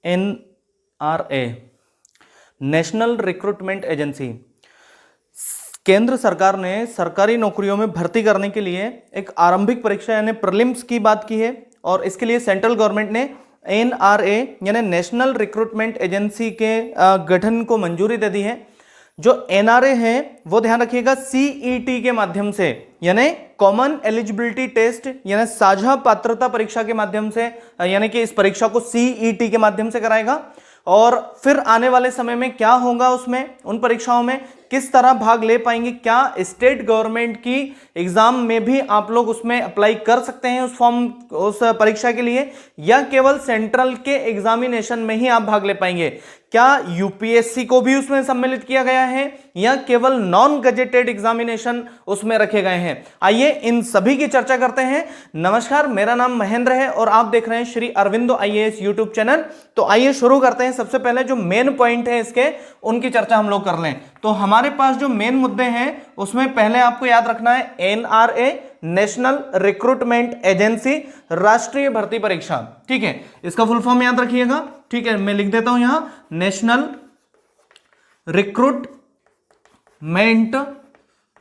NRA national recruitment agency, केंद्र सरकार ने सरकारी नौकरियों में भर्ती करने के लिए एक आरंभिक परीक्षा यानी प्रीलिम्स की बात की है और इसके लिए सेंट्रल गवर्नमेंट ने NRA यानी नेशनल रिक्रूटमेंट एजेंसी के गठन को मंजूरी दे दी है। जो NRA है वो ध्यान रखिएगा CET के माध्यम से यानी कॉमन एलिजिबिलिटी टेस्ट यानी साझा पात्रता परीक्षा के माध्यम से, यानी कि इस परीक्षा को CET के माध्यम से कराएगा। और फिर आने वाले समय में क्या होगा, उसमें उन परीक्षाओं में किस तरह भाग ले पाएंगे, क्या स्टेट गवर्नमेंट की एग्जाम में भी आप लोग उसमें अप्लाई कर सकते हैं उस परीक्षा के लिए, या केवल सेंट्रल के एग्जामिनेशन में ही आप भाग ले पाएंगे, क्या यूपीएससी को भी उसमें सम्मिलित किया गया है या केवल नॉन गजेटेड एग्जामिनेशन उसमें रखे गए हैं। आइए इन सभी की चर्चा करते हैं। नमस्कार, मेरा नाम महेंद्र है और आप देख रहे हैं Shri Aurobindo IAS YouTube channel. तो आइए शुरू करते हैं। सबसे पहले जो मेन पॉइंट है इसके, उनकी चर्चा हम लोग कर लें। तो हमारे पास जो मेन मुद्दे हैं उसमें पहले आपको याद रखना है NRA नेशनल रिक्रूटमेंट एजेंसी, राष्ट्रीय भर्ती परीक्षा। ठीक है, इसका फुल फॉर्म याद रखिएगा। ठीक है, मैं लिख देता हूं यहां, नेशनल रिक्रूटमेंट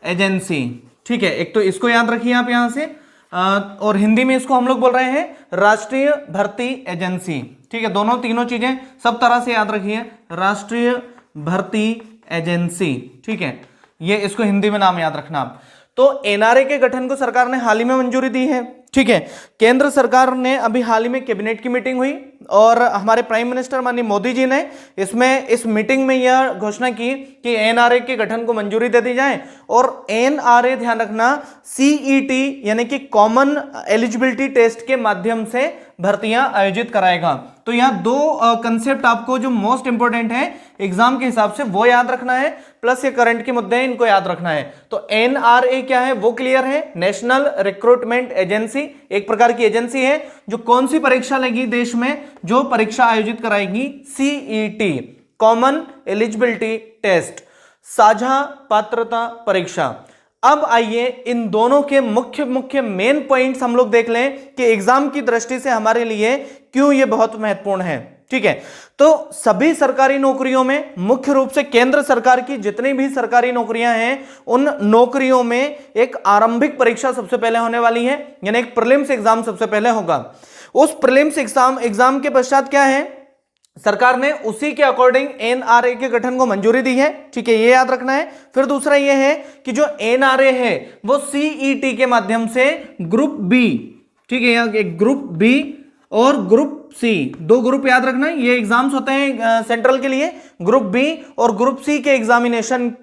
एजेंसी। ठीक है, एक तो इसको याद रखिए आप यहां से, और हिंदी में इसको हम लोग बोल रहे हैं राष्ट्रीय भर्ती एजेंसी। ठीक है, दोनों तीनों चीजें सब तरह से याद रखिए, राष्ट्रीय भर्ती एजेंसी। ठीक है, ये इसको हिंदी में नाम याद रखना आप। तो NRA के गठन को सरकार ने हाल ही में मंजूरी दी है। ठीक है, केंद्र सरकार ने अभी हाल ही में कैबिनेट की मीटिंग हुई और हमारे प्राइम मिनिस्टर माननीय मोदी जी ने इस मीटिंग में यह घोषणा की कि NRA के गठन को मंजूरी दे दी जाए। और NRA ध्यान रखना CET यानी कि कॉमन एलिजिबिलिटी टेस्ट के माध्यम से भर्तियां आयोजित कराएगा। तो यहाँ दो कंसेप्ट आपको जो मोस्ट इंपोर्टेंट है एग्जाम के हिसाब से वो याद रखना है, प्लस ये करंट के मुद्दे हैं इनको याद रखना है। तो NRA क्या है वो क्लियर है, नेशनल रिक्रूटमेंट एजेंसी, एक प्रकार की एजेंसी है जो कौन सी परीक्षा लेगी देश में, जो परीक्षा आयोजित कराएगी CET कॉमन एलिजिबिलिटी टेस्ट, साझा पात्रता परीक्षा। अब आइए इन दोनों के मुख्य मेन पॉइंट्स हम लोग देख लें कि एग्जाम की दृष्टि से हमारे लिए क्यों ये बहुत महत्वपूर्ण है। ठीक है, तो सभी सरकारी नौकरियों में, मुख्य रूप से केंद्र सरकार की जितनी भी सरकारी नौकरियां हैं उन नौकरियों में एक आरंभिक परीक्षा सबसे पहले होने वाली है, यानी एक प्रीलिम्स एग्जाम सबसे पहले होगा। उस प्रीलिम्स एग्जाम के पश्चात क्या है, सरकार ने उसी के अकॉर्डिंग NRA के गठन को मंजूरी दी है। ठीक है, ये याद रखना है। फिर दूसरा ये है कि जो NRA है वो CET के माध्यम से ग्रुप B, ठीक है, यहाँ एक ग्रुप B और ग्रुप C, दो ग्रुप याद रखना है, ये एग्जाम्स होते हैं सेंट्रल के लिए, ग्रुप B और ग्रुप C के एग्जामिनेशन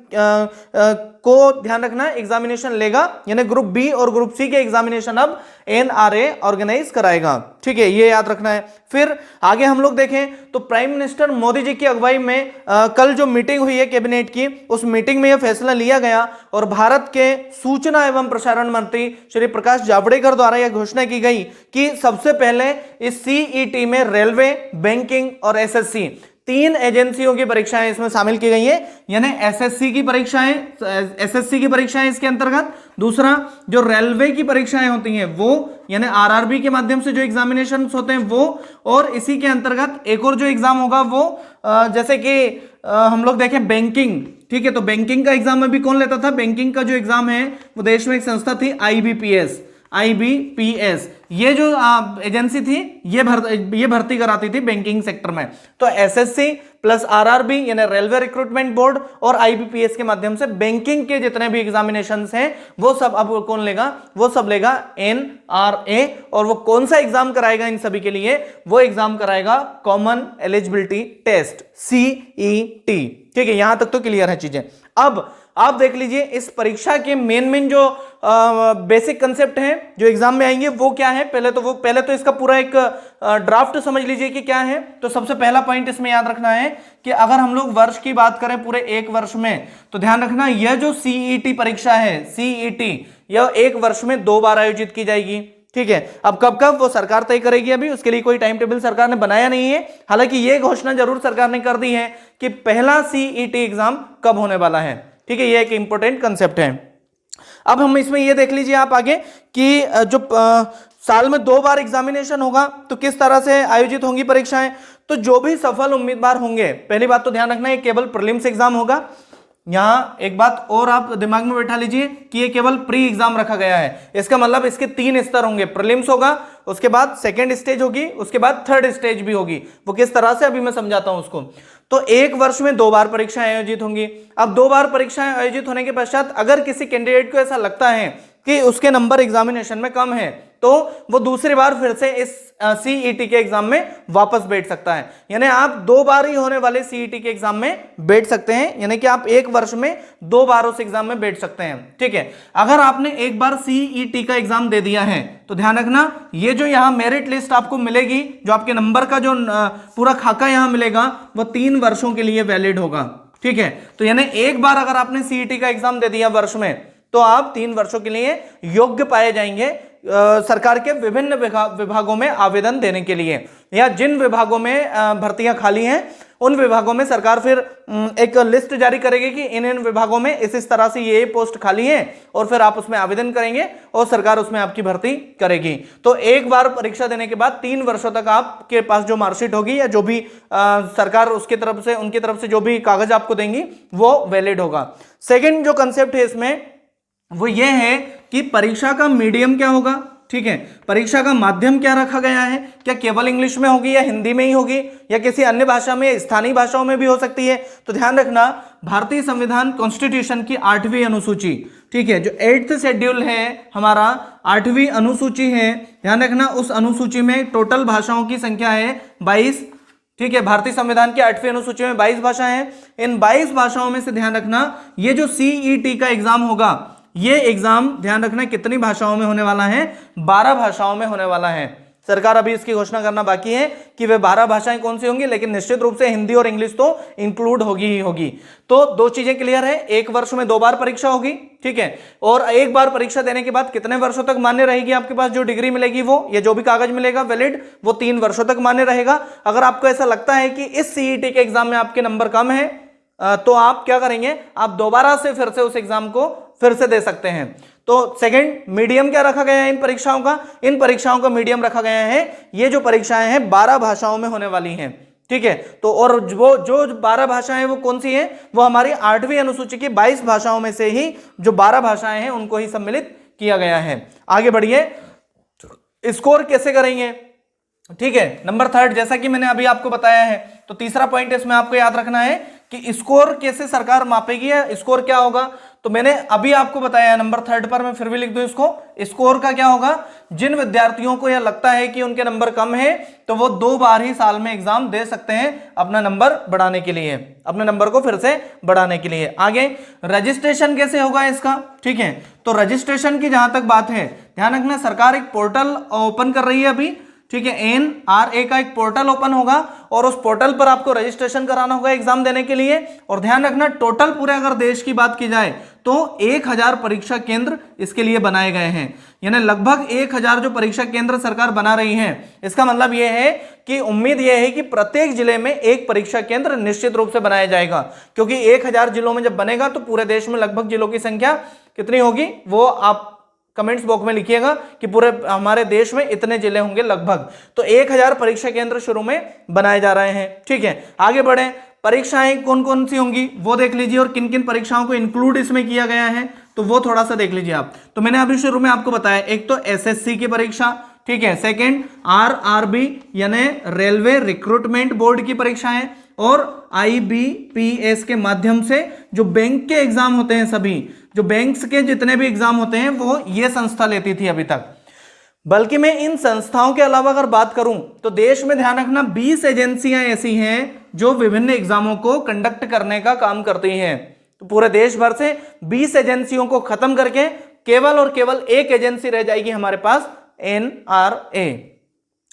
को ध्यान रखना, एग्जामिनेशन लेगा, यानी ग्रुप B और ग्रुप C के एग्जामिनेशन अब NRA ऑर्गेनाइज कराएगा। ठीक है, ये याद रखना है। फिर आगे हम लोग देखें तो प्राइम मिनिस्टर मोदी जी की अगुवाई में कल जो मीटिंग हुई है कैबिनेट की, उस मीटिंग में यह फैसला लिया गया और भारत के सूचना एवं प्रसारण मंत्री श्री प्रकाश जावड़ेकर द्वारा यह घोषणा की गई कि सबसे पहले इस CET में रेलवे, बैंकिंग और SSC तीन एजेंसियों की परीक्षाएं इसमें शामिल की गई है, यानी SSC की परीक्षाएं, SSC की परीक्षाएं इसके अंतर्गत। दूसरा जो रेलवे की परीक्षाएं होती हैं वो, यानी RRB के माध्यम से जो एग्जामिनेशन होते हैं वो, और इसी के अंतर्गत एक और जो एग्जाम होगा वो जैसे कि हम लोग देखें बैंकिंग। ठीक है, तो बैंकिंग का एग्जाम अभी कौन लेता था, बैंकिंग का जो एग्जाम है वो देश में एक संस्था थी IBPS, ये जो एजेंसी थी ये भर्ती कराती थी बैंकिंग सेक्टर में। तो SSC प्लस RRB यानी रेलवे रिक्रूटमेंट बोर्ड और IBPS के माध्यम से बैंकिंग के जितने भी एग्जामिनेशंस हैं वो सब अब कौन लेगा, वो सब लेगा NRA। और वो कौन सा एग्जाम कराएगा इन सभी के लिए, वो एग्जाम कराएगा कॉमन एलिजिबिलिटी टेस्ट CET। ठीक है, यहां तक तो क्लियर है चीजें। अब आप देख लीजिए इस परीक्षा के मेन जो बेसिक कंसेप्ट हैं जो एग्जाम में आएंगे वो क्या है। पहले तो इसका पूरा एक ड्राफ्ट समझ लीजिए कि क्या है। तो सबसे पहला पॉइंट इसमें याद रखना है कि अगर हम लोग वर्ष की बात करें पूरे एक वर्ष में, तो ध्यान रखना यह जो CET परीक्षा है, CET यह एक वर्ष में 2 बार आयोजित की जाएगी। ठीक है, अब कब वो सरकार तय करेगी, अभी उसके लिए कोई टाइम टेबल सरकार ने बनाया नहीं है। हालांकि ये घोषणा जरूर सरकार ने कर दी है कि पहला CET एग्जाम कब होने वाला है। ठीक है, ये एक इंपॉर्टेंट कंसेप्ट है। अब हम इसमें ये देख लीजिए आप आगे कि जो साल में 2 बार एग्जामिनेशन होगा तो किस तरह से आयोजित होंगी परीक्षाएं। तो जो भी सफल उम्मीदवार होंगे, पहली बात तो ध्यान रखना ये केवल प्रीलिम्स एग्जाम होगा। यहां एक बात और आप दिमाग में बैठा लीजिए कि ये केवल प्री एग्जाम रखा गया है। इसका मतलब इसके 3 स्तर होंगे, प्रीलिम्स होगा, उसके बाद सेकंड स्टेज होगी, उसके बाद थर्ड स्टेज भी होगी। वो किस तरह से अभी मैं समझाता हूं उसको। तो एक वर्ष में 2 बार परीक्षाएं आयोजित होंगी। अब 2 बार परीक्षाएं आयोजित होने के पश्चात अगर किसी कैंडिडेट को ऐसा लगता है कि उसके नंबर एग्जामिनेशन में कम है, तो वो दूसरी बार फिर से इस सीईटी के एग्जाम में वापस बैठ सकता है। यानी आप 2 बार ही होने वाले सीईटी के एग्जाम में बैठ सकते हैं, यानी कि आप एक वर्ष में 2 बार उस एग्जाम में बैठ सकते हैं। ठीक है, अगर आपने एक बार सीईटी का एग्जाम दे दिया है तो ध्यान रखना ये जो यहां मेरिट लिस्ट आपको मिलेगी, जो आपके नंबर का जो पूरा खाका यहां मिलेगा, वो 3 वर्षों के लिए वैलिड होगा। ठीक है, तो यानी एक बार अगर आपने सीईटी का एग्जाम दे दिया वर्ष में, तो आप 3 वर्षों के लिए योग्य पाए जाएंगे सरकार के विभिन्न विभागों में आवेदन देने के लिए, या जिन विभागों में भर्तियां खाली हैं उन विभागों में सरकार फिर एक लिस्ट जारी करेगी कि इन इन विभागों में इस तरह से ये पोस्ट खाली है, और फिर आप उसमें आवेदन करेंगे और सरकार उसमें आपकी भर्ती करेगी। तो एक बार परीक्षा देने के बाद 3 वर्षों तक आपके पास जो मार्कशीट होगी या जो भी सरकार उसकी तरफ से, उनकी तरफ से जो भी कागज आपको देंगी वो वैलिड होगा। सेकेंड जो कंसेप्ट है इसमें वो ये है कि परीक्षा का मीडियम क्या होगा। ठीक है, परीक्षा का माध्यम क्या रखा गया है, क्या केवल इंग्लिश में होगी या हिंदी में ही होगी या किसी अन्य भाषा में, स्थानीय भाषाओं में भी हो सकती है। तो ध्यान रखना भारतीय संविधान कॉन्स्टिट्यूशन की 8वीं अनुसूची, ठीक है, जो 8th शेड्यूल है हमारा, 8वीं अनुसूची है, ध्यान रखना उस अनुसूची में टोटल भाषाओं की संख्या है 22। ठीक है, भारतीय संविधान की 8वीं अनुसूची में 22 भाषाएं हैं। इन 22 भाषाओं में से ध्यान रखना ये जो सीईटी का एग्जाम होगा, ये एग्जाम ध्यान रखना कितनी भाषाओं में होने वाला है, 12 भाषाओं में होने वाला है। सरकार अभी इसकी घोषणा करना बाकी है कि वे 12 भाषाएं कौन सी होंगी, लेकिन निश्चित रूप से हिंदी और इंग्लिश तो इंक्लूड होगी ही होगी। तो 2 चीजें क्लियर है, एक वर्ष में 2 बार परीक्षा होगी। ठीक है, और एक बार परीक्षा देने के बाद कितने वर्षों तक मान्य रहेगी आपके पास जो डिग्री मिलेगी, वो या जो भी कागज मिलेगा वैलिड, वो 3 वर्षों तक मान्य रहेगा। अगर आपको ऐसा लगता है कि इस सीईटी के एग्जाम में आपके नंबर कम है, तो आप क्या करेंगे, आप दोबारा से फिर से उस एग्जाम को फिर से दे सकते हैं। तो सेकंड, मीडियम क्या रखा गया है इन परीक्षाओं का, इन परीक्षाओं का मीडियम रखा गया है, ये जो परीक्षाएं हैं 12 भाषाओं में होने वाली हैं। ठीक है, तो और वो जो 12 भाषाएं वो कौन सी हैं, वो हमारी 8वीं अनुसूची की 22 भाषाओं में से ही जो 12 भाषाएं हैं उनको ही सम्मिलित किया गया है। आगे बढ़िए, स्कोर कैसे करेंगे। ठीक है, नंबर 3, जैसा कि मैंने अभी आपको बताया है, तो तीसरा पॉइंट इसमें आपको याद रखना है कि स्कोर कैसे सरकार मापेगी, स्कोर क्या होगा। तो मैंने अभी आपको बताया है नंबर 3 पर, मैं फिर भी लिख दूं इसको, स्कोर का क्या होगा, जिन विद्यार्थियों को यह लगता है कि उनके नंबर कम है तो वो 2 बार ही साल में एग्जाम दे सकते हैं अपना नंबर बढ़ाने के लिए, अपने नंबर को फिर से बढ़ाने के लिए। आगे रजिस्ट्रेशन कैसे होगा इसका। ठीक है, तो रजिस्ट्रेशन की जहां तक बात है, ध्यान रखना सरकार एक पोर्टल ओपन कर रही है अभी। ठीक है, NRA का एक पोर्टल ओपन होगा और उस पोर्टल पर आपको रजिस्ट्रेशन कराना होगा एग्जाम देने के लिए। और ध्यान रखना टोटल पूरे अगर देश की बात की जाए तो 1000 परीक्षा केंद्र इसके लिए बनाए गए हैं, यानी लगभग 1000 जो परीक्षा केंद्र सरकार बना रही है। इसका मतलब यह है कि उम्मीद यह है कि प्रत्येक जिले में एक परीक्षा केंद्र निश्चित रूप से बनाया जाएगा, क्योंकि 1000 जिलों में जब बनेगा तो पूरे देश में लगभग जिलों की संख्या कितनी होगी वो आप कमेंट्स बॉक्स में लिखिएगा कि पूरे हमारे देश में इतने जिले होंगे लगभग। तो 1000 परीक्षा केंद्र शुरू में बनाए जा रहे हैं। ठीक है, आगे बढ़े, परीक्षाएं कौन कौन सी होंगी वो देख लीजिए और किन किन परीक्षाओं को इंक्लूड इसमें किया गया है तो वो थोड़ा सा देख लीजिए आप। तो मैंने अभी शुरू में आपको बताया, एक तो SSC की परीक्षा, ठीक है, सेकंड RRB यानी रेलवे रिक्रूटमेंट बोर्ड की परीक्षाएं, और IBPS के माध्यम से जो बैंक के एग्जाम होते हैं, सभी जो बैंक्स के जितने भी एग्जाम होते हैं वो ये संस्था लेती थी अभी तक। बल्कि मैं इन संस्थाओं के अलावा अगर बात करूं तो देश में ध्यान रखना 20 एजेंसियां ऐसी हैं जो विभिन्न एग्जामों को कंडक्ट करने का काम करती हैं। तो पूरे देश भर से 20 एजेंसियों को खत्म करके केवल और केवल एक एजेंसी रह जाएगी हमारे पास, NRA।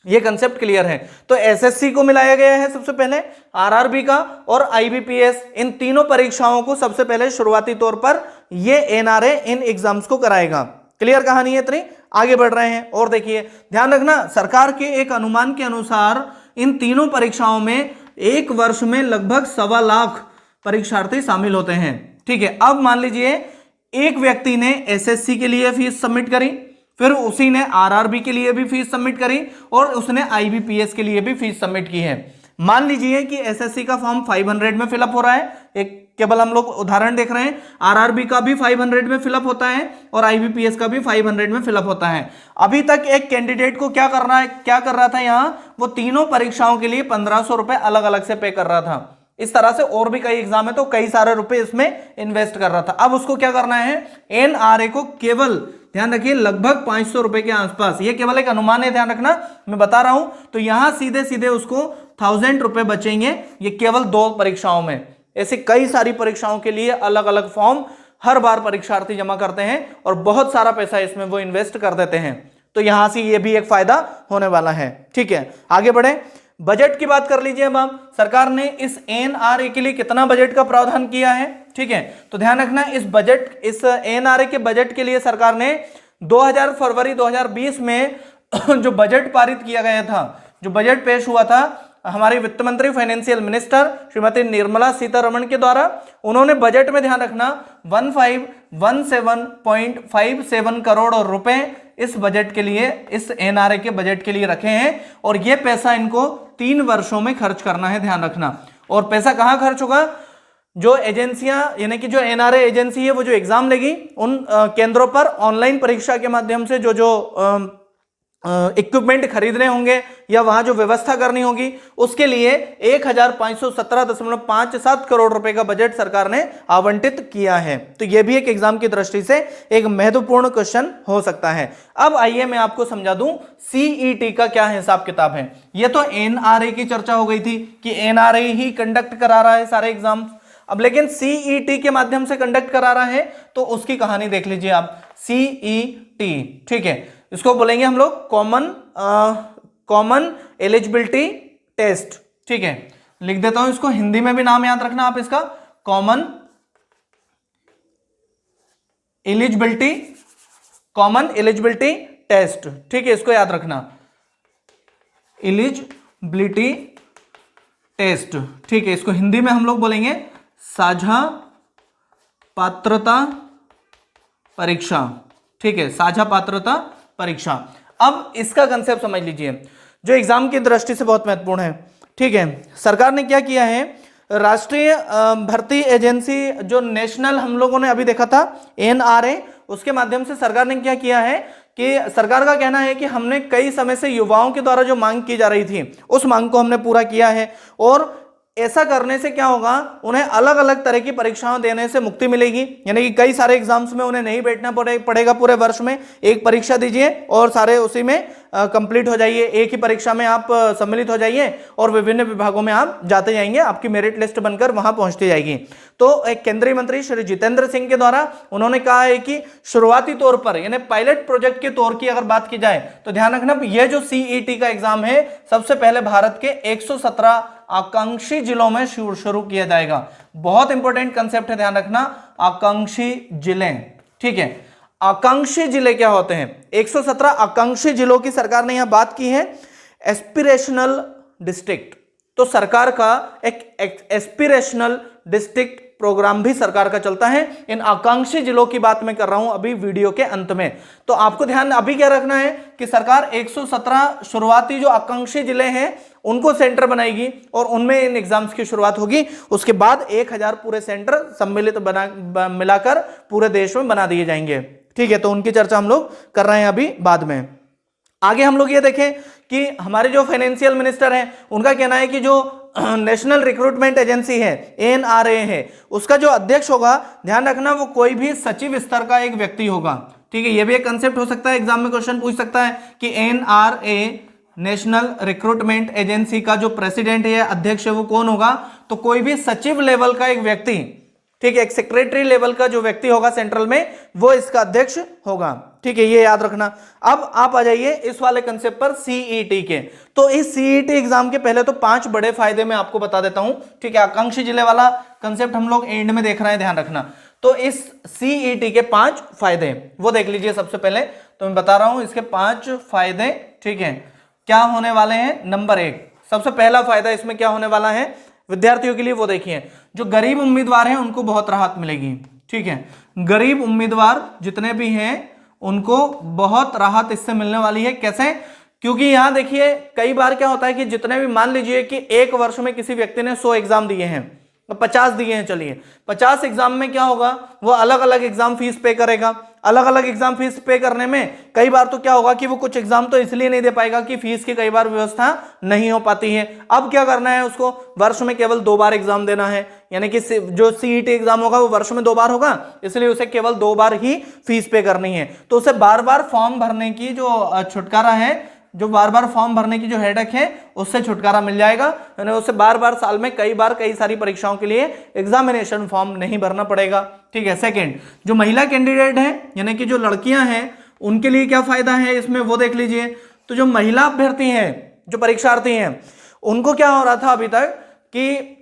ये कंसेप्ट क्लियर है। तो SSC को मिलाया गया है सबसे पहले, RRB का और IBPS, इन तीनों परीक्षाओं को सबसे पहले शुरुआती तौर पर ये NRA इन एग्जाम्स को कराएगा। क्लियर कहानी है इतनी, आगे बढ़ रहे हैं और देखिए ध्यान रखना सरकार के एक अनुमान के अनुसार इन तीनों परीक्षाओं में एक वर्ष में लगभग 1.25 लाख परीक्षार्थी शामिल होते हैं। ठीक है, अब मान लीजिए एक व्यक्ति ने SSC के लिए फीस सबमिट करी, फिर उसी ने RRB के लिए भी फीस सबमिट करी और उसने IBPS के लिए भी फीस सबमिट की है। मान लीजिए कि एसएससी का फॉर्म 500 में फिलअप हो रहा है, एक केवल हम लोग उदाहरण देख रहे हैं, आरआरबी का भी 500 में फिलअप होता है और आईबीपीएस का भी 500 में फिलअप होता है। अभी तक एक कैंडिडेट को क्या कर रहा था यहां, वो तीनों परीक्षाओं के लिए 1500 रुपए अलग अलग से पे कर रहा था। इस तरह से और भी कई एग्जाम है तो कई सारे रुपए इसमें इन्वेस्ट कर रहा था। अब उसको क्या करना है, एनआरए को केवल ध्यान रखिए लगभग 500 रुपए के आसपास, ये केवल एक अनुमान है, ध्यान रखना मैं बता रहा हूं। तो यहां सीधे सीधे उसको 1000 रुपए बचेंगे, ये केवल 2 परीक्षाओं में। ऐसे कई सारी परीक्षाओं के लिए अलग अलग फॉर्म हर बार परीक्षार्थी जमा करते हैं और बहुत सारा पैसा इसमें वो इन्वेस्ट कर देते हैं। तो यहां से ये भी एक फायदा होने वाला है। ठीक है, आगे बढ़े, बजट की बात कर लीजिए। अब हम सरकार ने इस एनआरए के लिए कितना बजट का प्रावधान किया है, ठीक है, तो ध्यान रखना इस एनआरए के बजट के लिए सरकार ने 2000 फरवरी 2020 में जो बजट पारित किया गया था, जो बजट पेश हुआ था हमारी वित्त मंत्री फाइनेंशियल मिनिस्टर श्रीमती निर्मला सीतारमण के द्वारा, उन्होंने बजट में ध्यान रखना 1517.57 करोड़ रुपए इस बजट के लिए, इस एनआरए के बजट के लिए रखे हैं और यह पैसा इनको 3 वर्षों में खर्च करना है, ध्यान रखना। और पैसा कहां खर्च होगा, जो एजेंसियां यानी कि जो एनआरए एजेंसी है वो जो एग्जाम लेगी उन केंद्रों पर ऑनलाइन परीक्षा के माध्यम से जो इक्विपमेंट खरीदने होंगे या वहां जो व्यवस्था करनी होगी उसके लिए 1517.57 करोड़ रुपए का बजट सरकार ने आवंटित किया है। तो यह भी एक एग्जाम की दृष्टि से एक महत्वपूर्ण क्वेश्चन हो सकता है। अब आइए मैं आपको समझा दूं सीईटी का क्या हिसाब किताब है। यह तो एनआरए की चर्चा हो गई थी कि एनआरए ही कंडक्ट करा रहा है सारे एग्जाम, अब लेकिन सीईटी के माध्यम से कंडक्ट करा रहा है तो उसकी कहानी देख लीजिए आप। सीईटी, ठीक है, इसको बोलेंगे हम लोग कॉमन एलिजिबिलिटी टेस्ट। ठीक है, लिख देता हूं इसको, हिंदी में भी नाम याद रखना आप इसका, कॉमन एलिजिबिलिटी टेस्ट। ठीक है, इसको याद रखना, एलिजिबिलिटी टेस्ट। ठीक है, इसको हिंदी में हम लोग बोलेंगे साझा पात्रता परीक्षा। ठीक है, साझा पात्रता परीक्षा। अब इसका कंसेप्ट समझ लीजिए जो एग्जाम की दृष्टि से बहुत महत्वपूर्ण है। ठीक है, सरकार ने क्या किया है, राष्ट्रीय भर्ती एजेंसी जो नेशनल हम लोगों ने अभी देखा था एनआरए, उसके माध्यम से सरकार ने क्या किया है कि सरकार का कहना है कि हमने कई समय से युवाओं के द्वारा जो मांग की जा रही थी उस मांग को हमने पूरा किया है और ऐसा करने से क्या होगा, उन्हें अलग अलग तरह की परीक्षाएं देने से मुक्ति मिलेगी। यानी कि कई सारे एग्जाम्स में उन्हें नहीं बैठना पड़ेगा, पूरे वर्ष में एक परीक्षा दीजिए और सारे उसी में कंप्लीट हो जाइए, एक ही परीक्षा में आप सम्मिलित हो जाइए और विभिन्न विभागों में आप जाते जाएंगे, आपकी मेरिट लिस्ट बनकर वहां पहुंचती जाएगी। तो एक केंद्रीय मंत्री श्री जितेंद्र सिंह के द्वारा उन्होंने कहा है कि शुरुआती तौर पर यानी पायलट प्रोजेक्ट के तौर की अगर बात की जाए तो ध्यान रखना यह जो सीईटी का एग्जाम है सबसे पहले भारत के 117 आकांक्षी जिलों में शुरू किया जाएगा। बहुत इंपॉर्टेंट कंसेप्ट है, ध्यान रखना, आकांक्षी जिले। ठीक है, आकांक्षी जिले क्या होते हैं, 117 आकांक्षी जिलों की सरकार ने यहां बात की है। एस्पिरेशनल डिस्ट्रिक्ट, तो सरकार का एक एस्पिरेशनल डिस्ट्रिक्ट प्रोग्राम भी सरकार का चलता है। इन आकांक्षी जिलों की बात मैं कर रहा हूं अभी वीडियो के अंत में। तो आपको ध्यान अभी क्या रखना है कि सरकार 117 शुरुआती जो आकांक्षी जिले हैं उनको सेंटर बनाएगी और उनमें इन एग्जाम्स की शुरुआत होगी। उसके बाद 1000 पूरे सेंटर सम्मिलित मिलाकर पूरे देश में बना दिए जाएंगे। ठीक है, तो उनकी चर्चा हम लोग कर रहे हैं अभी बाद में। आगे हम लोग ये देखें कि हमारे जो फाइनेंशियल मिनिस्टर हैं उनका कहना है कि जो नेशनल रिक्रूटमेंट एजेंसी है एनआरए है, उसका जो अध्यक्ष होगा, ध्यान रखना वो कोई भी सचिव स्तर का एक व्यक्ति होगा। ठीक है, ये भी एक कंसेप्ट हो सकता है, एग्जाम में क्वेश्चन पूछ सकता है कि एनआरए नेशनल रिक्रूटमेंट एजेंसी का जो प्रेसिडेंट है, अध्यक्ष है, वो कौन होगा, तो कोई भी सचिव लेवल का एक व्यक्ति, ठीक है, एक सेक्रेटरी लेवल का जो व्यक्ति होगा सेंट्रल में, वो इसका अध्यक्ष होगा। ठीक है, ये याद रखना। अब आप आ जाइए इस वाले कंसेप्ट पर सीईटी के। तो इस सीईटी एग्जाम के पहले तो 5 बड़े फायदे मैं आपको बता देता हूं। ठीक है, आकांक्षी जिले वाला कंसेप्ट हम लोग एंड में देख रहे हैं, ध्यान रखना। तो इस सीईटी के 5 फायदे वो देख लीजिए। सबसे पहले तो मैं बता रहा हूं इसके 5 फायदे। ठीक है, क्या होने वाले हैं, नंबर 1 सबसे पहला फायदा इसमें क्या होने वाला है विद्यार्थियों के लिए, वो देखिए, जो गरीब उम्मीदवार हैं उनको बहुत राहत मिलेगी। ठीक है, गरीब उम्मीदवार जितने भी हैं उनको बहुत राहत इससे मिलने वाली है। कैसे क्योंकि यहां देखिए कई बार क्या होता है कि जितने भी, मान लीजिए कि एक वर्ष में किसी व्यक्ति ने 100 एग्जाम दिए हैं, 50 दिए हैं, चलिए 50 एग्जाम में क्या होगा, वो अलग अलग एग्जाम फीस पे करेगा। अलग अलग एग्जाम फीस पे करने में कई बार तो क्या होगा कि वो कुछ एग्जाम तो इसलिए नहीं दे पाएगा कि फीस की कई बार व्यवस्था नहीं हो पाती है। अब क्या करना है उसको, वर्ष में केवल 2 बार एग्जाम देना है, यानी कि जो सीईटी एग्जाम होगा वो वर्ष में 2 बार होगा, इसलिए उसे केवल 2 बार ही फीस पे करनी है। तो उसे बार बार फॉर्म भरने की जो छुटकारा है, जो बार बार फॉर्म भरने की जो हेडेक है, उससे छुटकारा मिल जाएगा, यानी उसे बार बार साल में कई बार कई सारी परीक्षाओं के लिए एग्जामिनेशन फॉर्म नहीं भरना पड़ेगा। ठीक है। सेकंड, जो महिला कैंडिडेट हैं, यानी कि जो लड़कियां हैं, उनके लिए क्या फायदा है इसमें वो देख लीजिए। तो जो महिला अभ्यर्थी हैं, जो परीक्षार्थी हैं, उनको क्या हो रहा था अभी तक कि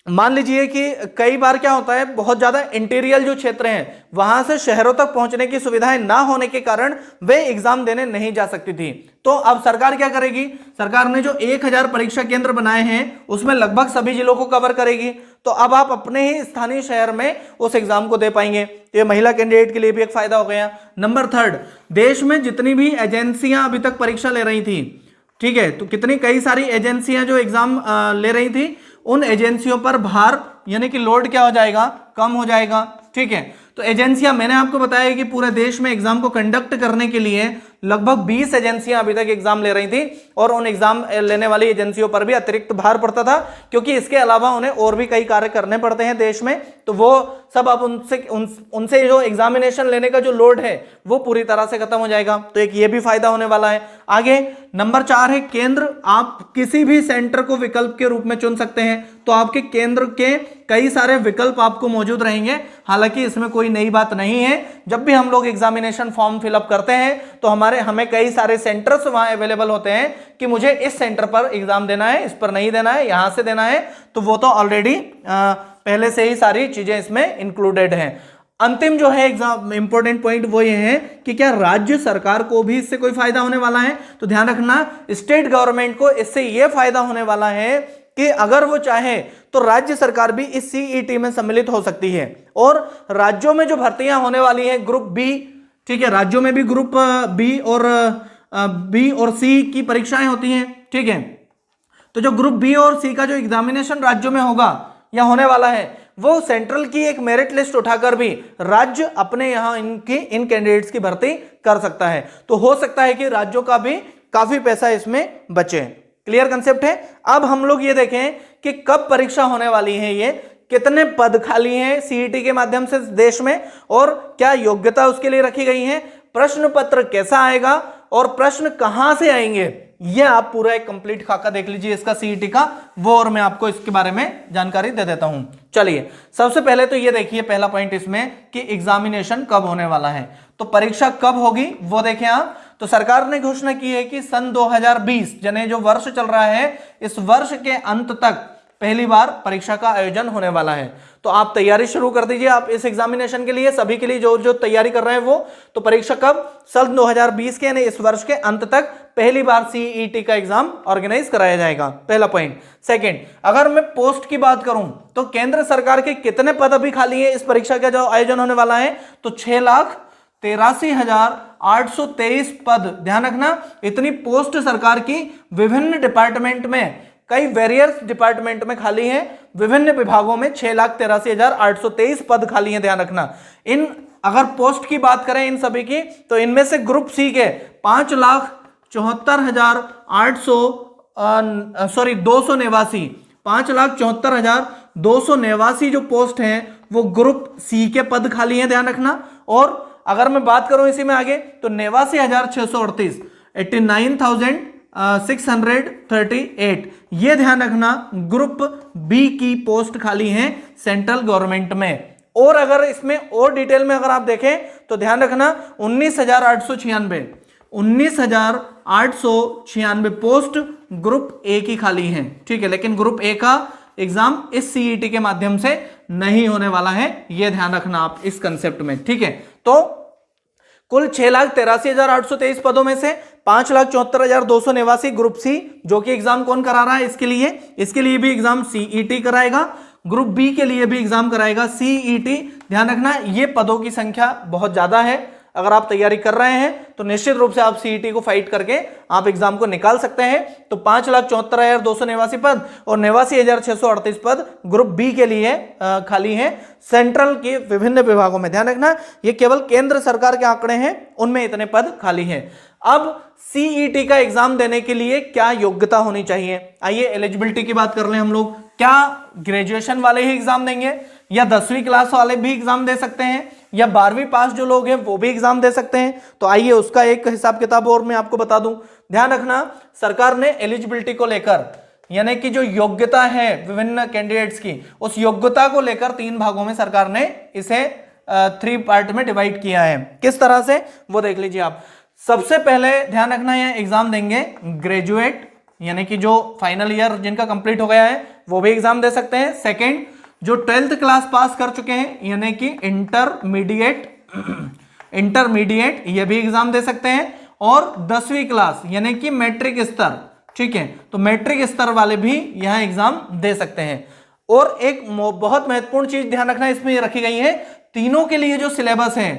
मान लीजिए कि कई बार क्या होता है, बहुत ज्यादा इंटीरियर जो क्षेत्र हैं वहां से शहरों तक पहुंचने की सुविधाएं ना होने के कारण वे एग्जाम देने नहीं जा सकती थी। तो अब सरकार क्या करेगी, सरकार ने जो 1000 परीक्षा केंद्र बनाए हैं उसमें लगभग सभी जिलों को कवर करेगी। तो अब आप अपने ही स्थानीय शहर में उस एग्जाम को दे पाएंगे। तो ये महिला कैंडिडेट के लिए भी एक फायदा हो गया। नंबर 3, देश में जितनी भी एजेंसियां अभी तक परीक्षा ले रही थी, ठीक है, तो कितनी कई सारी एजेंसियां जो एग्जाम ले रही थी, उन एजेंसियों पर भार यानी कि लोड क्या हो जाएगा, कम हो जाएगा। ठीक है। तो एजेंसियां, मैंने आपको बताया कि पूरे देश में एग्जाम को कंडक्ट करने के लिए लगभग 20 एजेंसियां अभी तक एग्जाम ले रही थी, और उन एग्जाम लेने वाली एजेंसियों पर भी अतिरिक्त भार पड़ता था, क्योंकि इसके अलावा उन्हें और भी कई कार्य करने पड़ते हैं देश में। तो वो सब अब उनसे जो एग्जामिनेशन लेने का जो लोड है वो पूरी तरह से खत्म हो जाएगा। तो एक ये भी फायदा होने वाला है। आगे नंबर 4 है केंद्र। आप किसी भी सेंटर को विकल्प के रूप में चुन सकते हैं, तो आपके केंद्र के कई सारे विकल्प आपको मौजूद रहेंगे। हालांकि इसमें कोई नई बात नहीं है, जब भी हम लोग एग्जामिनेशन फॉर्म फिलअप करते हैं तो हमें कई सारे सेंटर्स वहां अवेलेबल होते हैं कि मुझे इस सेंटर पर एग्जाम देना है, इस पर नहीं देना है, यहां से देना है। तो वो तो ऑलरेडी पहले से ही सारी चीजें इसमें इंक्लूडेड हैं। अंतिम जो है एग्जाम इंपॉर्टेंट पॉइंट वो ये है कि क्या राज्य सरकार को भी इससे कोई फायदा होने वाला है। तो ध्यान रखना, स्टेट गवर्नमेंट को इससे यह फायदा होने वाला है कि अगर वो चाहे तो राज्य सरकार भी इस सीईटी में सम्मिलित हो सकती है। और राज्यों में जो भर्तियां होने वाली हैं ग्रुप बी, ठीक है, राज्यों में भी ग्रुप बी और सी की परीक्षाएं होती हैं। ठीक है। तो जो ग्रुप बी और सी का जो एग्जामिनेशन राज्यों में होगा या होने वाला है, वो सेंट्रल की एक मेरिट लिस्ट उठाकर भी राज्य अपने यहां इन कैंडिडेट्स की भर्ती कर सकता है। तो हो सकता है कि राज्यों का भी काफी पैसा इसमें बचे। क्लियर कंसेप्ट है। अब हम लोग ये देखें कि कब परीक्षा होने वाली है, ये कितने पद खाली हैं सीईटी के माध्यम से देश में, और क्या योग्यता उसके लिए रखी गई है, प्रश्न पत्र कैसा आएगा और प्रश्न कहां से आएंगे, ये आप पूरा एक कंप्लीट खाका देख लीजिए इसका सीईटी का, वो और मैं आपको इसके बारे में जानकारी दे देता हूं। चलिए सबसे पहले तो ये देखिए पहला पॉइंट इसमें कि एग्जामिनेशन कब होने वाला है। तो परीक्षा कब होगी वो देखें आप। तो सरकार ने घोषणा की है कि सन 2020 यानी जो वर्ष चल रहा है, इस वर्ष के अंत तक पहली बार परीक्षा का आयोजन होने वाला है। तो आप तैयारी शुरू कर दीजिए आप इस एग्जामिनेशन के लिए, सभी के लिए जो तैयारी कर रहे हैं वो। तो परीक्षा कब, सन 2020 के यानी इस वर्ष के अंत तक पहली बार सीईटी का एग्जाम ऑर्गेनाइज कराया जाएगा, पहला पॉइंट। सेकंड, अगर मैं पोस्ट की बात करूं तो केंद्र सरकार के कितने पद अभी खाली है इस परीक्षा का जो आयोजन होने वाला है, तो 6,83,823 पद। ध्यान रखना, इतनी पोस्ट सरकार की विभिन्न डिपार्टमेंट में, कई वेरियस डिपार्टमेंट में खाली है, विभिन्न विभागों में 6,83,823 पद खाली हैं। ध्यान रखना, इन अगर पोस्ट की बात करें इन सभी की, तो इनमें से ग्रुप सी के 5,74,289 जो पोस्ट हैं वो ग्रुप सी के पद खाली हैं। ध्यान रखना। और अगर मैं बात करूं इसी में आगे तो 89,638 89,638 ये ध्यान रखना ग्रुप बी की पोस्ट खाली हैं सेंट्रल गवर्नमेंट में। और अगर इसमें और डिटेल में अगर आप देखें तो ध्यान रखना 19,896 पोस्ट ग्रुप ए की खाली हैं। ठीक है, लेकिन ग्रुप ए का एग्जाम इस सीईटी के माध्यम से नहीं होने वाला है, यह ध्यान रखना आप इस कंसेप्ट में। ठीक है, तो कुल 6,83,823 पदों में से 5,74,289 ग्रुप सी, जो कि एग्जाम कौन करा रहा है इसके लिए भी एग्जाम सीईटी कराएगा, ग्रुप बी के लिए भी एग्जाम कराएगा सीईटी। ध्यान रखना ये पदों की संख्या बहुत ज्यादा है, अगर आप तैयारी कर रहे हैं तो निश्चित रूप से आप सीईटी को फाइट करके आप एग्जाम को निकाल सकते हैं। तो 5,74,289 पद और 89,638 पद ग्रुप बी के लिए खाली हैं सेंट्रल के विभिन्न विभागों में। ध्यान रखना, ये केवल केंद्र सरकार के आंकड़े हैं, उनमें इतने पद खाली हैं। अब सीईटी का एग्जाम देने के लिए क्या योग्यता होनी चाहिए? आइए एलिजिबिलिटी की बात कर लें हम लोग। क्या ग्रेजुएशन वाले ही एग्जाम देंगे या 10वीं क्लास वाले भी एग्जाम दे सकते हैं या 12वीं पास जो लोग हैं वो भी एग्जाम दे सकते हैं? तो आइए उसका एक हिसाब किताब और मैं आपको बता दूं। ध्यान रखना, सरकार ने एलिजिबिलिटी को लेकर, यानी कि जो योग्यता है विभिन्न कैंडिडेट्स की, उस योग्यता को लेकर 3 भागों में सरकार ने इसे 3 पार्ट में डिवाइड किया है। किस तरह से वो देख लीजिए आप। सबसे पहले ध्यान रखना, यह एग्जाम देंगे ग्रेजुएट, यानी कि जो फाइनल ईयर जिनका कंप्लीट हो गया है वो भी एग्जाम दे सकते हैं। सेकंड, जो 12th क्लास पास कर चुके हैं, यानी कि इंटरमीडिएट ये भी एग्जाम दे सकते हैं। और 10वीं क्लास यानी कि मैट्रिक स्तर, ठीक है, तो मैट्रिक स्तर वाले भी यहां एग्जाम दे सकते हैं। और एक बहुत महत्वपूर्ण चीज ध्यान रखना इसमें रखी गई है, तीनों के लिए जो सिलेबस है,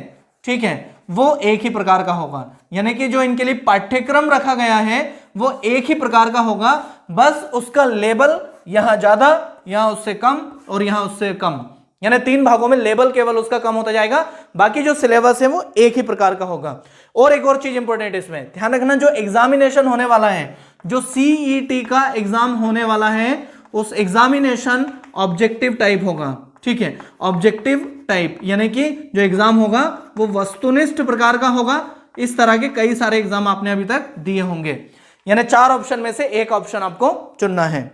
ठीक है, वो एक ही प्रकार का होगा, यानी कि जो इनके लिए पाठ्यक्रम रखा गया है वो एक ही प्रकार का होगा, बस उसका लेवल यहां ज्यादा, यहां उससे कम और यहां उससे कम, यानी 3 भागों में लेवल केवल उसका कम होता जाएगा, बाकी जो सिलेबस है वो एक ही प्रकार का होगा। और एक और चीज इंपॉर्टेंट इसमें ध्यान रखना, जो एग्जामिनेशन होने वाला है, जो सीईटी का एग्जाम होने वाला है, उस एग्जामिनेशन ऑब्जेक्टिव टाइप होगा, ठीक है, ऑब्जेक्टिव टाइप, यानी कि जो एग्जाम होगा वो वस्तुनिष्ठ प्रकार का होगा। इस तरह के कई सारे एग्जाम आपने अभी तक दिए होंगे, यानी 4 ऑप्शन में से एक ऑप्शन आपको चुनना है।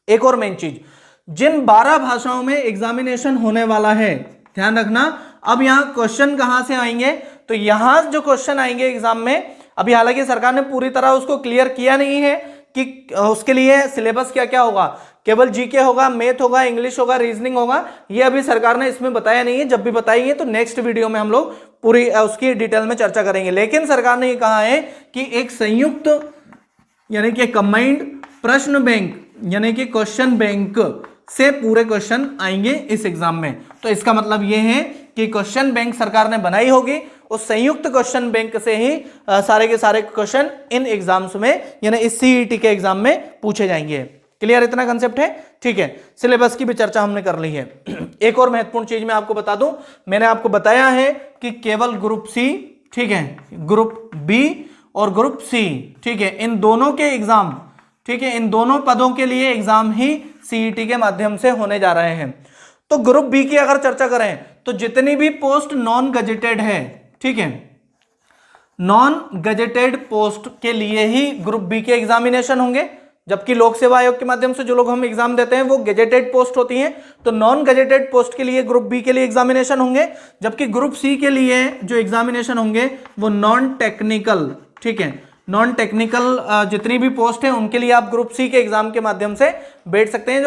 एक और मेन चीज, जिन 12 भाषाओं में एग्जामिनेशन होने वाला है, ध्यान रखना, अब यहां क्वेश्चन कहां से आएंगे? तो यहां जो क्वेश्चन आएंगे एग्जाम में, अभी हालांकि सरकार ने पूरी तरह उसको क्लियर किया नहीं है कि उसके लिए सिलेबस क्या क्या होगा, केवल जीके होगा, मैथ होगा, इंग्लिश होगा, रीजनिंग होगा, ये अभी सरकार ने इसमें बताया नहीं है। जब भी बताएंगे तो नेक्स्ट वीडियो में हम लोग पूरी उसकी डिटेल में चर्चा करेंगे। लेकिन सरकार ने ये कहा है कि एक संयुक्त, यानी कि कंबाइंड प्रश्न बैंक, यानी कि क्वेश्चन बैंक से पूरे क्वेश्चन आएंगे इस एग्जाम में। तो इसका मतलब ये है कि क्वेश्चन बैंक सरकार ने बनाई होगी, उस संयुक्त क्वेश्चन बैंक से ही सारे के सारे क्वेश्चन इन एग्जाम्स में, यानी इस सीईटी के एग्जाम में पूछे जाएंगे। क्लियर, इतना कंसेप्ट है? ठीक है, सिलेबस की भी चर्चा हमने कर ली है। एक और महत्वपूर्ण चीज मैं आपको बता दूं, मैंने आपको बताया है कि केवल ग्रुप सी, ठीक है, ग्रुप बी और ग्रुप सी, ठीक है, इन दोनों के एग्जाम, ठीक है, इन दोनों पदों के लिए एग्जाम ही सीईटी के माध्यम से होने जा रहे हैं। तो ग्रुप बी की अगर चर्चा करें तो जितनी भी पोस्ट नॉन गजेटेड है, ठीक है, नॉन गजेटेड पोस्ट के लिए ही ग्रुप बी के एग्जामिनेशन होंगे, जबकि लोक सेवा आयोग के माध्यम से जो लोग हम एग्जाम देते हैं वो गजेटेड पोस्ट होती हैं। तो नॉन गजेटेड पोस्ट के लिए ग्रुप बी के लिए एग्जामिनेशन होंगे, जबकि ग्रुप सी के लिए जो एग्जामिनेशन होंगे वो नॉन टेक्निकल, ठीक है, नॉन टेक्निकल जितनी भी पोस्ट है उनके लिए आप ग्रुप सी के एग्जाम के माध्यम से बैठ सकते हैं।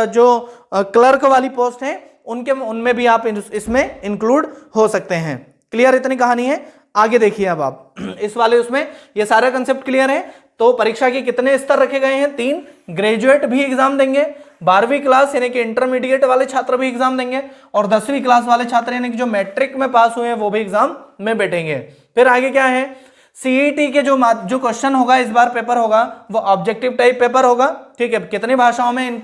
जो क्लर्क वाली पोस्ट है उनमें भी आप इसमें इंक्लूड हो सकते हैं। क्लियर, इतनी कहानी है। आगे देखिए अब आप इस वाले उसमें ये सारे कंसेप्ट क्लियर है। तो परीक्षा के कितने स्तर रखे गए हैं? 3। ग्रेजुएट भी एग्जाम देंगे, 12वीं क्लास यानी कि इंटरमीडिएट वाले छात्र भी एग्जाम देंगे, और 10वीं क्लास वाले छात्र यानी कि जो मैट्रिक में पास हुए हैं वो भी एग्जाम में बैठेंगे। फिर आगे क्या है? सीईटी के जो क्वेश्चन होगा, इस बार पेपर होगा वो ऑब्जेक्टिव टाइप पेपर होगा, ठीक है। कितनी भाषाओं में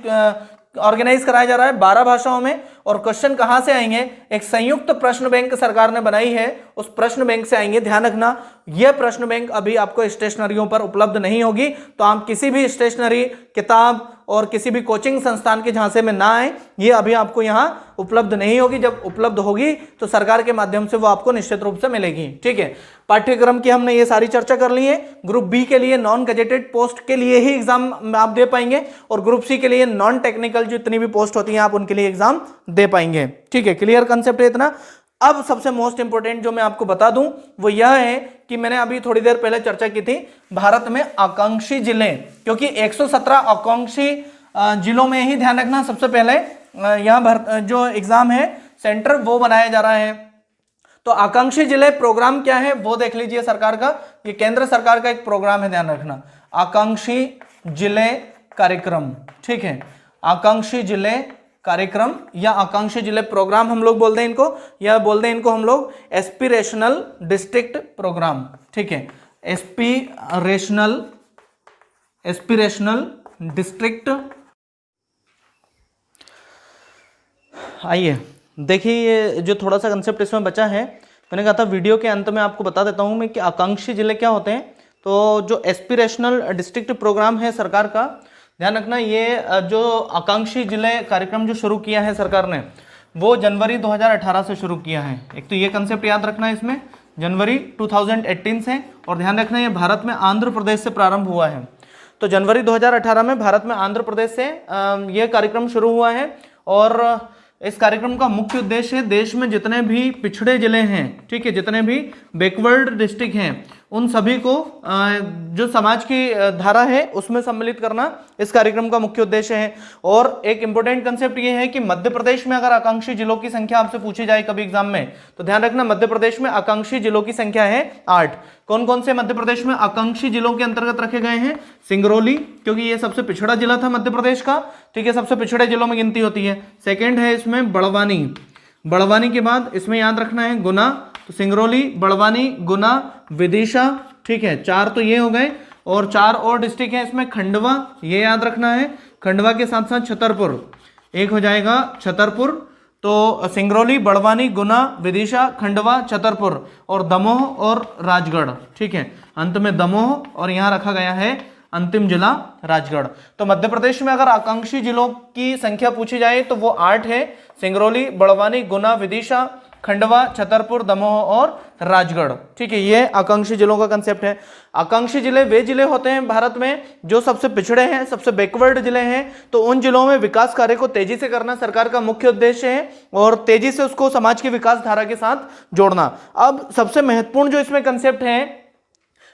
ऑर्गेनाइज कराया जा रहा है? 12 भाषाओं में। और क्वेश्चन कहां से आएंगे? एक संयुक्त प्रश्न बैंक सरकार ने बनाई है, उस प्रश्न बैंक से आएंगे। ध्यान रखना, यह प्रश्न बैंक अभी आपको स्टेशनरियों पर उपलब्ध नहीं होगी, तो आप किसी भी स्टेशनरी, किताब और किसी भी कोचिंग संस्थान के झांसे में ना आए, ये अभी आपको यहां उपलब्ध नहीं होगी। जब उपलब्ध होगी तो सरकार के माध्यम से वो आपको निश्चित रूप से मिलेगी, ठीक है। पाठ्यक्रम की हमने ये सारी चर्चा कर ली है। ग्रुप बी के लिए नॉन गजेटेड पोस्ट के लिए ही एग्जाम आप दे पाएंगे, और ग्रुप सी के लिए नॉन टेक्निकल जितनी भी पोस्ट होती हैं आप उनके लिए एग्जाम दे पाएंगे, ठीक है। क्लियर कंसेप्ट है इतना। अब सबसे मोस्ट इंपोर्टेंट जो मैं आपको बता दूं वो यह है कि मैंने अभी थोड़ी देर पहले चर्चा की थी भारत में आकांक्षी जिले, क्योंकि 117 आकांक्षी जिलों में ही, ध्यान रखना, सबसे पहले यहाँ जो एग्जाम है सेंटर वो बनाया जा रहा है। तो आकांक्षी जिले प्रोग्राम क्या है वो देख लीजिए सरकार का, ये केंद्र सरकार का एक प्रोग्राम है, ध्यान रखना, आकांक्षी जिले कार्यक्रम, ठीक है, आकांक्षी जिले कार्यक्रम या आकांक्षी जिले प्रोग्राम हम लोग बोलते हैं इनको, या बोलते हैं इनको हम लोग एस्पिरेशनल डिस्ट्रिक्ट प्रोग्राम। ठीक है, एस्पिरेशनल डिस्ट्रिक्ट। आइए देखिए, ये जो थोड़ा सा कंसेप्ट इसमें बचा है, मैंने कहा था वीडियो के अंत में आपको बता देता हूं मैं कि आकांक्षी जिले क्या होते हैं। तो जो एस्पिरेशनल डिस्ट्रिक्ट प्रोग्राम है सरकार का, ध्यान रखना, ये जो आकांक्षी जिले कार्यक्रम जो शुरू किया है सरकार ने, वो जनवरी 2018 से शुरू किया है। एक तो ये कंसेप्ट याद रखना है इसमें, जनवरी 2018 से, और ध्यान रखना ये भारत में आंध्र प्रदेश से प्रारंभ हुआ है। तो जनवरी 2018 में भारत में आंध्र प्रदेश से ये कार्यक्रम शुरू हुआ है, और इस कार्यक्रम का मुख्य उद्देश्य है देश में जितने भी पिछड़े जिले हैं, ठीक है, जितने भी बैकवर्ड डिस्ट्रिक्ट हैं, उन सभी को जो समाज की धारा है उसमें सम्मिलित करना इस कार्यक्रम का मुख्य उद्देश्य है। और एक इंपॉर्टेंट कंसेप्ट ये है कि मध्य प्रदेश में अगर आकांक्षी जिलों की संख्या आपसे पूछी जाए कभी एग्जाम में, तो ध्यान रखना मध्य प्रदेश में आकांक्षी जिलों की संख्या है 8। कौन कौन से मध्य प्रदेश में आकांक्षी जिलों के अंतर्गत रखे गए हैं? सिंगरौली, क्योंकि ये सबसे पिछड़ा जिला था मध्य प्रदेश का, ठीक है, सबसे पिछड़े जिलों में गिनती होती है। सेकेंड है इसमें बड़वानी के बाद इसमें याद रखना है गुना, तो सिंगरौली, बड़वानी, गुना, विदिशा, ठीक है, 4 तो ये हो गए, और 4 और डिस्ट्रिक्ट है इसमें, खंडवा, ये याद रखना है, खंडवा के साथ साथ छतरपुर, एक हो जाएगा छतरपुर। तो सिंगरौली, बड़वानी, गुना, विदिशा, खंडवा, छतरपुर, और दमोह और राजगढ़, ठीक है, अंत में दमोह, और यहाँ रखा गया है अंतिम जिला राजगढ़। तो मध्य प्रदेश में अगर आकांक्षी जिलों की संख्या पूछी जाए तो वो 8 है, सिंगरौली, बड़वानी, गुना, विदिशा, खंडवा, छतरपुर, दमोह और राजगढ़, ठीक है, ये आकांक्षी जिलों का कंसेप्ट है। आकांक्षी जिले वे जिले होते हैं भारत में जो सबसे पिछड़े हैं, सबसे बैकवर्ड जिले हैं, तो उन जिलों में विकास कार्य को तेजी से करना सरकार का मुख्य उद्देश्य है, और तेजी से उसको समाज की विकास धारा के साथ जोड़ना। अब सबसे महत्वपूर्ण जो इसमें कंसेप्ट है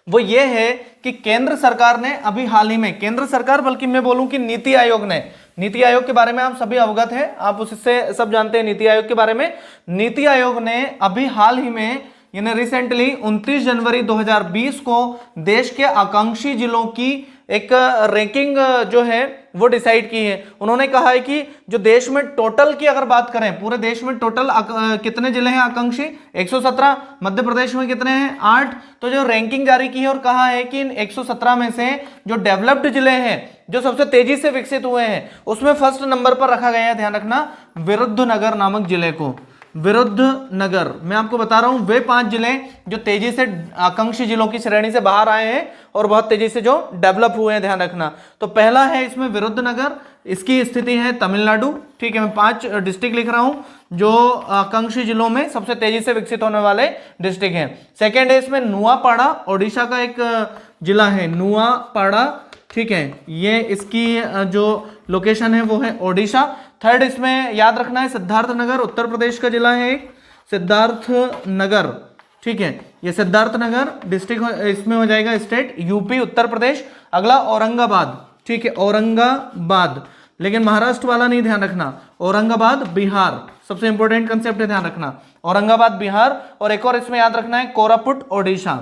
वो ये है कि केंद्र सरकार ने अभी हाल ही में, केंद्र सरकार बल्कि मैं बोलूं कि नीति आयोग ने, नीति आयोग के बारे में आप सभी अवगत हैं, आप उससे सब जानते हैं नीति आयोग के बारे में। नीति आयोग ने अभी हाल ही में यानी रिसेंटली 29 जनवरी 2020 को देश के आकांक्षी जिलों की एक रैंकिंग जो है वो डिसाइड की है। उन्होंने कहा है कि जो देश में टोटल की अगर बात करें, पूरे देश में टोटल कितने जिले हैं आकांक्षी? 117। मध्य प्रदेश में कितने हैं? 8। तो जो रैंकिंग जारी की है और कहा है कि इन 117 में से जो डेवलप्ड जिले हैं, जो सबसे तेजी से विकसित हुए हैं, उसमें फर्स्ट नंबर पर रखा गया है, ध्यान रखना, विरुद्धनगर नामक जिले को। विरुद्धनगर, मैं आपको बता रहा हूं वे 5 जिले जो तेजी से आकांक्षी जिलों की श्रेणी से बाहर आए हैं और बहुत तेजी से जो डेवलप हुए हैं, ध्यान रखना। तो पहला है इसमें विरुद्धनगर, इसकी स्थिति है तमिलनाडु, ठीक है, मैं 5 डिस्ट्रिक्ट लिख रहा हूं जो आकांक्षी जिलों में सबसे तेजी से विकसित होने वाले डिस्ट्रिक्ट हैं। सेकेंड है इसमें नुआपाड़ा, ओडिशा का एक जिला है नुआपाड़ा, ठीक है, ये इसकी जो लोकेशन है वो है ओडिशा। थर्ड इसमें याद रखना है सिद्धार्थनगर, उत्तर प्रदेश का जिला है एक सिद्धार्थनगर, ठीक है, ये सिद्धार्थनगर डिस्ट्रिक्ट इसमें हो जाएगा स्टेट यूपी उत्तर प्रदेश। अगला औरंगाबाद, ठीक है, औरंगाबाद, लेकिन महाराष्ट्र वाला नहीं, ध्यान रखना, औरंगाबाद बिहार, सबसे इंपॉर्टेंट कंसेप्ट है, ध्यान रखना, औरंगाबाद बिहार। और एक और इसमें याद रखना है कोरापुट ओडिशा,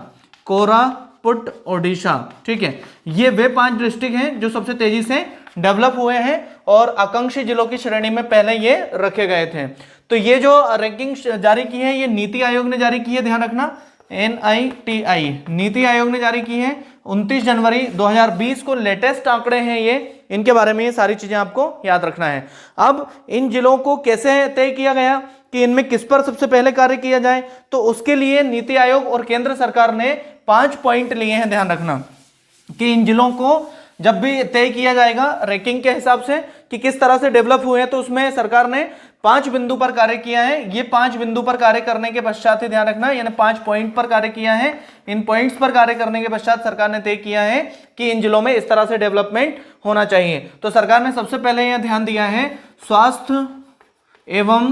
कोरापुट ओडिशा, ठीक है, ये वे 5 डिस्ट्रिक्ट हैं जो सबसे तेजी से डेवलप हुए हैं और आकांक्षी जिलों की श्रेणी में पहले ये रखे गए थे। तो ये जो रैंकिंग जारी की है ये नीति आयोग ने जारी की है, ध्यान रखना, NITI नीति आयोग ने जारी की है 29 जनवरी 2020 को। लेटेस्ट आंकड़े हैं ये, इनके बारे में ये सारी चीजें आपको याद रखना है। अब इन जिलों को कैसे तय किया गया कि इनमें किस पर सबसे पहले कार्य किया जाए, तो उसके लिए नीति आयोग और केंद्र सरकार ने 5 पॉइंट लिए हैं, ध्यान रखना, कि इन जिलों को जब भी तय किया जाएगा रैंकिंग के हिसाब से कि किस तरह से डेवलप हुए हैं, तो उसमें सरकार ने 5 बिंदु पर कार्य किया है। ये 5 बिंदु पर कार्य करने के पश्चात ही, ध्यान रखना, यानी 5 पॉइंट पर कार्य किया है। इन पॉइंट्स पर कार्य करने के पश्चात सरकार ने तय किया है कि इन जिलों में इस तरह से डेवलपमेंट होना चाहिए। तो सरकार ने सबसे पहले यह ध्यान दिया है स्वास्थ्य एवं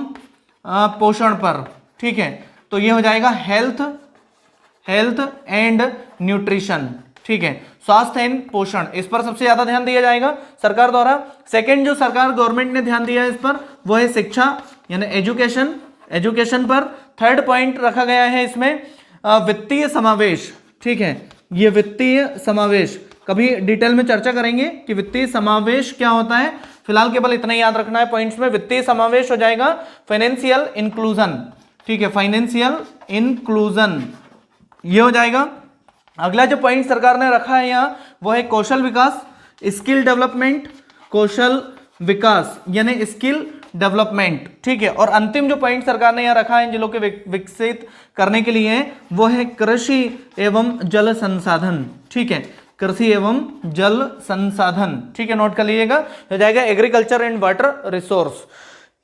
पोषण पर, ठीक है, तो ये हो जाएगा हेल्थ एंड न्यूट्रिशन, ठीक है, स्वास्थ्य एवं पोषण, इस पर सबसे ज्यादा ध्यान दिया जाएगा सरकार द्वारा। सेकंड जो सरकार गवर्नमेंट ने ध्यान दिया है इस पर वो है शिक्षा यानी एजुकेशन पर। थर्ड पॉइंट रखा गया है इसमें वित्तीय समावेश, ठीक है, ये वित्तीय समावेश, कभी डिटेल में चर्चा करेंगे कि वित्तीय समावेश क्या होता है। फिलहाल केवल इतना ही याद रखना है पॉइंट्स में। वित्तीय समावेश हो जाएगा फाइनेंशियल इंक्लूजन, ठीक है, फाइनेंशियल इंक्लूजन ये हो जाएगा। अगला जो पॉइंट सरकार ने रखा है यहाँ वो है कौशल विकास, स्किल डेवलपमेंट, कौशल विकास यानी स्किल डेवलपमेंट, ठीक है। और अंतिम जो पॉइंट सरकार ने यहाँ रखा है इन जिलों के विकसित करने के लिए वो है कृषि एवं जल संसाधन, ठीक है, कृषि एवं जल संसाधन, ठीक है, नोट कर लीजिएगा, हो जाएगा एग्रीकल्चर एंड वाटर रिसोर्स।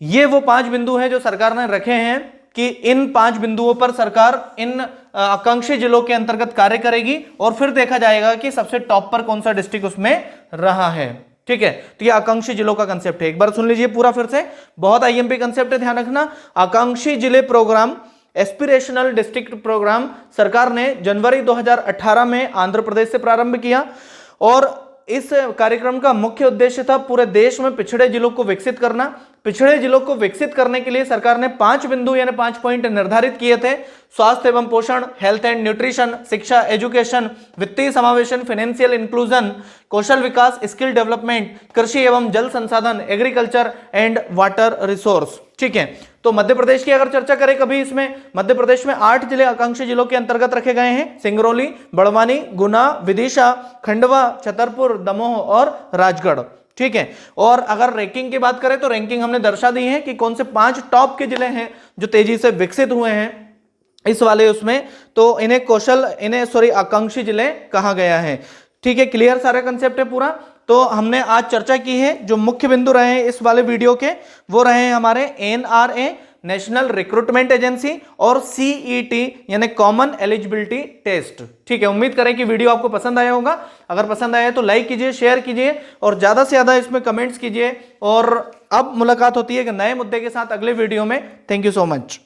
ये वो 5 बिंदु हैं जो सरकार ने रखे हैं कि इन 5 बिंदुओं पर सरकार इन आकांक्षी जिलों के अंतर्गत कार्य करेगी और फिर देखा जाएगा कि सबसे टॉप पर कौन सा डिस्ट्रिक्ट उसमें रहा है, ठीक है। तो ये आकांक्षी जिलों का कंसेप्ट है, एक बार सुन लीजिए पूरा फिर से, बहुत आईएमपी कंसेप्ट है, ध्यान रखना। आकांक्षी जिले प्रोग्राम, एस्पिरेशनल डिस्ट्रिक्ट प्रोग्राम सरकार ने जनवरी 2018 में आंध्र प्रदेश से प्रारंभ किया और इस कार्यक्रम का मुख्य उद्देश्य था पूरे देश में पिछड़े जिलों को विकसित करना। पिछड़े जिलों को विकसित करने के लिए सरकार ने 5 बिंदु यानी 5 पॉइंट निर्धारित किए थे। स्वास्थ्य एवं पोषण, हेल्थ एंड न्यूट्रिशन, शिक्षा एजुकेशन, वित्तीय समावेशन, फाइनेंशियल इंक्लूजन, कौशल विकास, स्किल डेवलपमेंट, कृषि एवं जल संसाधन, एग्रीकल्चर एंड वाटर रिसोर्स, ठीक है। तो मध्य प्रदेश की अगर चर्चा करें कभी, इसमें मध्य प्रदेश में 8 जिले आकांक्षी जिलों के अंतर्गत रखे गए हैं, सिंगरौली, बड़वानी, गुना, विदिशा, खंडवा, छतरपुर, दमोह और राजगढ़, ठीक है। और अगर रैंकिंग की बात करें तो रैंकिंग हमने दर्शा दी है कि कौन से 5 टॉप के जिले हैं जो तेजी से विकसित हुए हैं इस वाले उसमें, तो इन्हें आकांक्षी जिले कहा गया है, ठीक है। क्लियर सारा कंसेप्ट है पूरा। तो हमने आज चर्चा की है, जो मुख्य बिंदु रहे हैं इस वाले वीडियो के वो रहे हैं हमारे NRA नेशनल रिक्रूटमेंट एजेंसी और CET यानी कॉमन एलिजिबिलिटी टेस्ट, ठीक है। उम्मीद करें कि वीडियो आपको पसंद आया होगा, अगर पसंद आया तो लाइक कीजिए, शेयर कीजिए और ज्यादा से ज्यादा इसमें कमेंट्स कीजिए। और अब मुलाकात होती है एक नए मुद्दे के साथ अगले वीडियो में। Thank you so much.